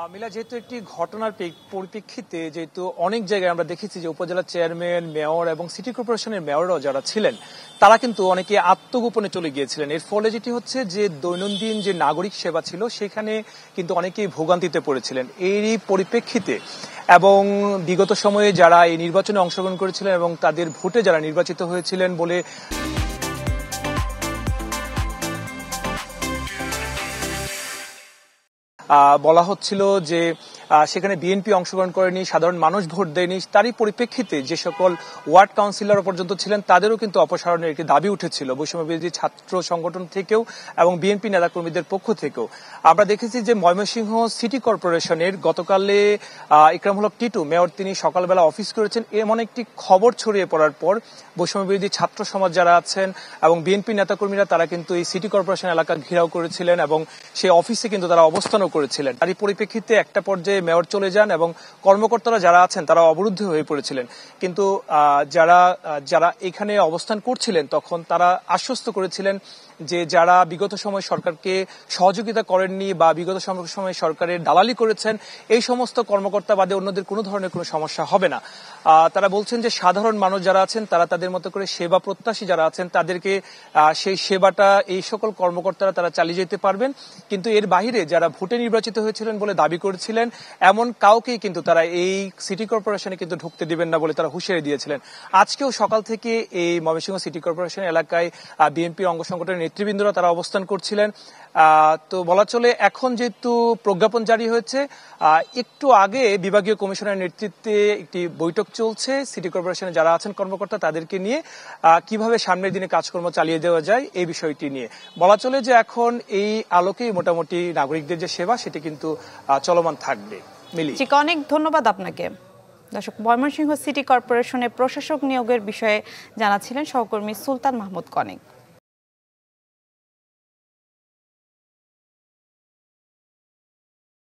মিলা, যেহেতু একটি ঘটনার পরিপ্রেক্ষিতে যেহেতু অনেক জায়গায় আমরা দেখেছি যে উপজেলা চেয়ারম্যান, মেয়র এবং সিটি কর্পোরেশনের মেয়ররাও যারা ছিলেন তারা কিন্তু অনেকে আত্মগোপনে চলে গিয়েছিলেন। এর ফলে যেটি হচ্ছে যে দৈনন্দিন যে নাগরিক সেবা ছিল সেখানে কিন্তু অনেকেই ভোগান্তিতে পড়েছিলেন। এরই পরিপ্রেক্ষিতে এবং বিগত সময়ে যারা এই নির্বাচনে অংশগ্রহণ করেছিলেন এবং তাদের ভোটে যারা নির্বাচিত হয়েছিলেন বলে বলা হচ্ছিল যে সেখানে বিএনপি অংশগ্রহণ করেনি, সাধারণ মানুষ ভোট দেয়নি, তারই পরিপ্রেক্ষিতে যে সকল ওয়ার্ড কাউন্সিলর পর্যন্ত ছিলেন তাদেরও কিন্তু অপসারণের একটি দাবি উঠেছিল বৈষম্য বিরোধী ছাত্র সংগঠন থেকেও এবং বিএনপি নেতাকর্মীদের পক্ষ থেকেও। আমরা দেখেছি যে ময়মনসিংহ সিটি কর্পোরেশনের গতকালে ইকরামুল হক টিটু মেয়র, তিনি সকালবেলা অফিস করেছেন। এমন একটি খবর ছড়িয়ে পড়ার পর বৈষম্য বিরোধী ছাত্র সমাজ যারা আছেন এবং বিএনপি নেতাকর্মীরা তারা কিন্তু এই সিটি কর্পোরেশন এলাকা ঘেরাও করেছিলেন এবং সেই অফিসে কিন্তু তারা অবস্থানও করেছিলেন। তারই পরিপ্রেক্ষিতে একটা পর্যায়ে মেয়র চলে যান এবং কর্মকর্তারা যারা আছেন তারা অবরুদ্ধ হয়ে পড়েছিলেন। কিন্তু যারা এখানে অবস্থান করছিলেন তখন তারা আশ্বস্ত করেছিলেন যে যারা বিগত সময় সরকারকে সহযোগিতা করেননি বা বিগত সময় সরকারের দালালি করেছেন এই সমস্ত কর্মকর্তা বাদে অন্যদের কোনো ধরনের কোনো সমস্যা হবে না। তারা বলছেন যে সাধারণ মানুষ যারা আছেন তারা তাদের মতো করে সেবা প্রত্যাশী যারা আছেন তাদেরকে সেই সেবাটা এই সকল কর্মকর্তারা তারা চালিয়ে যেতে পারবেন। কিন্তু এর বাইরে যারা ভোটে নির্বাচিত হয়েছিলেন বলে দাবি করেছিলেন এমন কাউকেই কিন্তু তারা এই সিটি কর্পোরেশনে কিন্তু ঢুকতে দিবেন না বলে তারা হুঁশিয়ারি দিয়েছিলেন। আজকেও সকাল থেকে এই ময়মনসিংহ সিটি কর্পোরেশন এলাকায় বিএনপির অঙ্গ সংগঠনের নেতৃবৃন্দরা তারা অবস্থান করছিলেন। তো বলা চলে এখন যেহেতু প্রজ্ঞাপন জারি হয়েছে, একটু আগে বিভাগীয় কমিশনের নেতৃত্বে একটি বৈঠক চলছে সিটি কর্পোরেশনে যারা আছেন কর্মকর্তা তাদেরকে নিয়ে কিভাবে সামনের দিনে কাজকর্ম চালিয়ে দেওয়া যায় এই বিষয়টি নিয়ে। বলা চলে যে এখন এই আলোকেই মোটামুটি নাগরিকদের যে সেবা সেটি কিন্তু চলমান থাকবে। মিলি, অনেক ধন্যবাদ আপনাকে। দর্শক, ময়মনসিংহ সিটি কর্পোরেশনের প্রশাসক নিয়োগের বিষয়ে জানাচ্ছিলেন সহকর্মী সুলতান মাহমুদ কনিক।